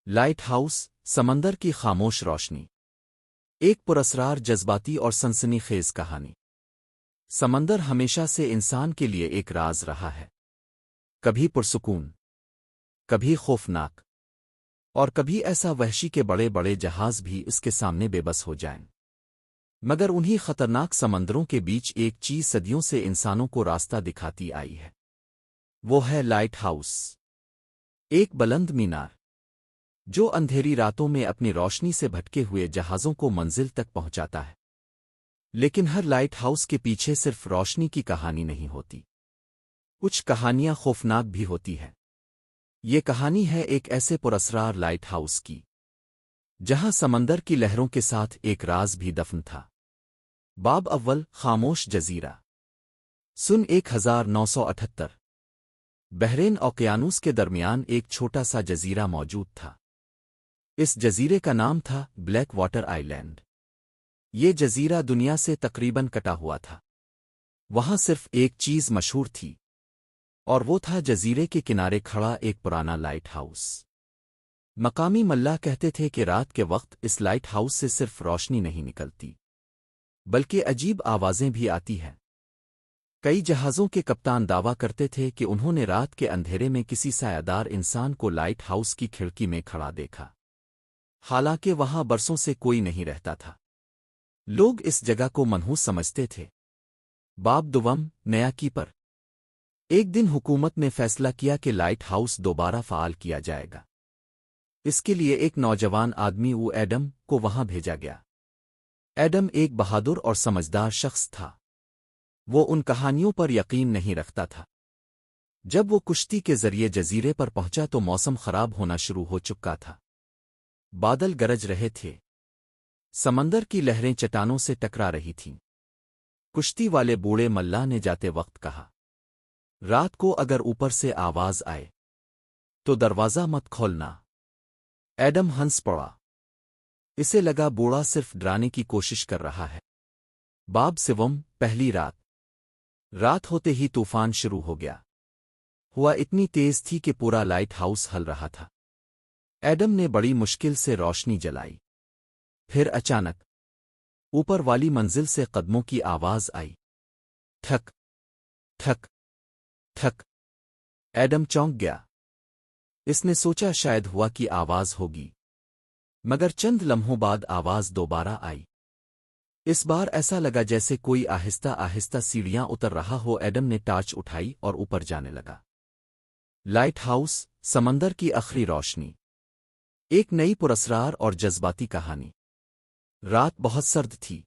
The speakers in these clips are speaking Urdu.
لائٹ ہاؤس سمندر کی خاموش روشنی ایک پراسرار جذباتی اور سنسنی خیز کہانی۔ سمندر ہمیشہ سے انسان کے لیے ایک راز رہا ہے، کبھی پرسکون، کبھی خوفناک، اور کبھی ایسا وحشی کہ بڑے بڑے جہاز بھی اس کے سامنے بے بس ہو جائیں۔ مگر انہی خطرناک سمندروں کے بیچ ایک چیز صدیوں سے انسانوں کو راستہ دکھاتی آئی ہے، وہ ہے لائٹ ہاؤس، ایک بلند مینار جو اندھیری راتوں میں اپنی روشنی سے بھٹکے ہوئے جہازوں کو منزل تک پہنچاتا ہے۔ لیکن ہر لائٹ ہاؤس کے پیچھے صرف روشنی کی کہانی نہیں ہوتی، کچھ کہانیاں خوفناک بھی ہوتی ہیں۔ یہ کہانی ہے ایک ایسے پراسرار لائٹ ہاؤس کی جہاں سمندر کی لہروں کے ساتھ ایک راز بھی دفن تھا۔ باب اول، خاموش جزیرہ۔ سن 1978۔ بحرین اوقیانوس کے درمیان ایک چھوٹا سا جزیرہ موجود تھا۔ اس جزیرے کا نام تھا بلیک واٹر آئی لینڈ۔ یہ جزیرہ دنیا سے تقریباً کٹا ہوا تھا۔ وہاں صرف ایک چیز مشہور تھی، اور وہ تھا جزیرے کے کنارے کھڑا ایک پرانا لائٹ ہاؤس۔ مقامی ملاح کہتے تھے کہ رات کے وقت اس لائٹ ہاؤس سے صرف روشنی نہیں نکلتی، بلکہ عجیب آوازیں بھی آتی ہیں۔ کئی جہازوں کے کپتان دعویٰ کرتے تھے کہ انہوں نے رات کے اندھیرے میں کسی سایہ دار انسان کو لائٹ ہاؤس کی کھڑکی میں کھڑا دیکھا، حالانکہ وہاں برسوں سے کوئی نہیں رہتا تھا۔ لوگ اس جگہ کو منحوس سمجھتے تھے۔ باب دوم، نیا کیپر۔ ایک دن حکومت نے فیصلہ کیا کہ لائٹ ہاؤس دوبارہ فعال کیا جائے گا۔ اس کے لیے ایک نوجوان آدمی ایڈم کو وہاں بھیجا گیا۔ ایڈم ایک بہادر اور سمجھدار شخص تھا۔ وہ ان کہانیوں پر یقین نہیں رکھتا تھا۔ جب وہ کشتی کے ذریعے جزیرے پر پہنچا تو موسم خراب ہونا شروع ہو چکا تھا۔ بادل گرج رہے تھے، سمندر کی لہریں چٹانوں سے ٹکرا رہی تھیں۔ کشتی والے بوڑھے ملاح نے جاتے وقت کہا، رات کو اگر اوپر سے آواز آئے تو دروازہ مت کھولنا۔ ایڈم ہنس پڑا، اسے لگا بوڑھا صرف ڈرانے کی کوشش کر رہا ہے۔ باب سوم، پہلی رات۔ رات ہوتے ہی طوفان شروع ہو گیا۔ ہوا اتنی تیز تھی کہ پورا لائٹ ہاؤس ہل رہا تھا۔ ایڈم نے بڑی مشکل سے روشنی جلائی۔ پھر اچانک اوپر والی منزل سے قدموں کی آواز آئی، ٹھک ٹھک ٹھک۔ ایڈم چونک گیا۔ اس نے سوچا شاید ہوا کی آواز ہوگی، مگر چند لمحوں بعد آواز دوبارہ آئی۔ اس بار ایسا لگا جیسے کوئی آہستہ آہستہ سیڑھیاں اتر رہا ہو۔ ایڈم نے ٹارچ اٹھائی اور اوپر جانے لگا۔ لائٹ ہاؤس، سمندر کی آخری روشنی، ایک نئی پراسرار اور جذباتی کہانی۔ رات بہت سرد تھی،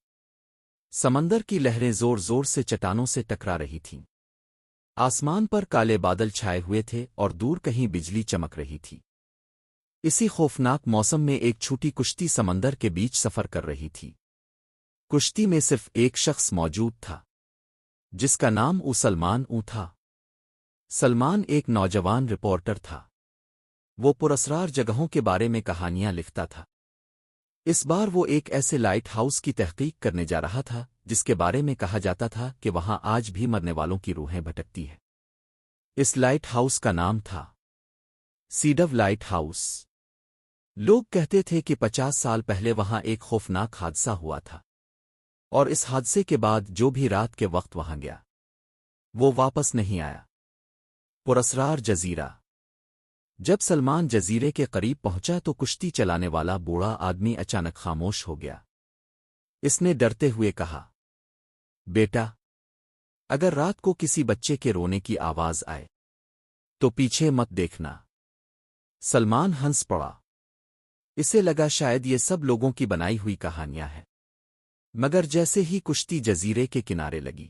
سمندر کی لہریں زور زور سے چٹانوں سے ٹکرا رہی تھیں۔ آسمان پر کالے بادل چھائے ہوئے تھے اور دور کہیں بجلی چمک رہی تھی۔ اسی خوفناک موسم میں ایک چھوٹی کشتی سمندر کے بیچ سفر کر رہی تھی۔ کشتی میں صرف ایک شخص موجود تھا، جس کا نام سلمان تھا۔ سلمان ایک نوجوان رپورٹر تھا۔ وہ پراسرار جگہوں کے بارے میں کہانیاں لکھتا تھا۔ اس بار وہ ایک ایسے لائٹ ہاؤس کی تحقیق کرنے جا رہا تھا جس کے بارے میں کہا جاتا تھا کہ وہاں آج بھی مرنے والوں کی روحیں بھٹکتی ہیں۔ اس لائٹ ہاؤس کا نام تھا سیڈو لائٹ ہاؤس۔ لوگ کہتے تھے کہ 50 سال پہلے وہاں ایک خوفناک حادثہ ہوا تھا، اور اس حادثے کے بعد جو بھی رات کے وقت وہاں گیا وہ واپس نہیں آیا۔ پراسرار جزیرہ۔ جب سلمان جزیرے کے قریب پہنچا تو کشتی چلانے والا بوڑھا آدمی اچانک خاموش ہو گیا۔ اس نے ڈرتے ہوئے کہا، بیٹا، اگر رات کو کسی بچے کے رونے کی آواز آئے تو پیچھے مت دیکھنا۔ سلمان ہنس پڑا، اسے لگا شاید یہ سب لوگوں کی بنائی ہوئی کہانیاں ہیں۔ مگر جیسے ہی کشتی جزیرے کے کنارے لگی،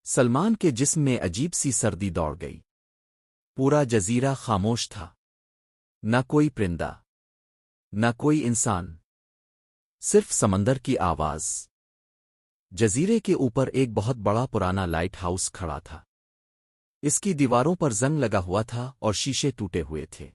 سلمان کے جسم میں عجیب سی سردی دوڑ گئی۔ پورا جزیرہ خاموش تھا، نہ کوئی پرندہ، نہ کوئی انسان، صرف سمندر کی آواز۔ جزیرے کے اوپر ایک بہت بڑا پرانا لائٹ ہاؤس کھڑا تھا۔ اس کی دیواروں پر زنگ لگا ہوا تھا اور شیشے ٹوٹے ہوئے تھے۔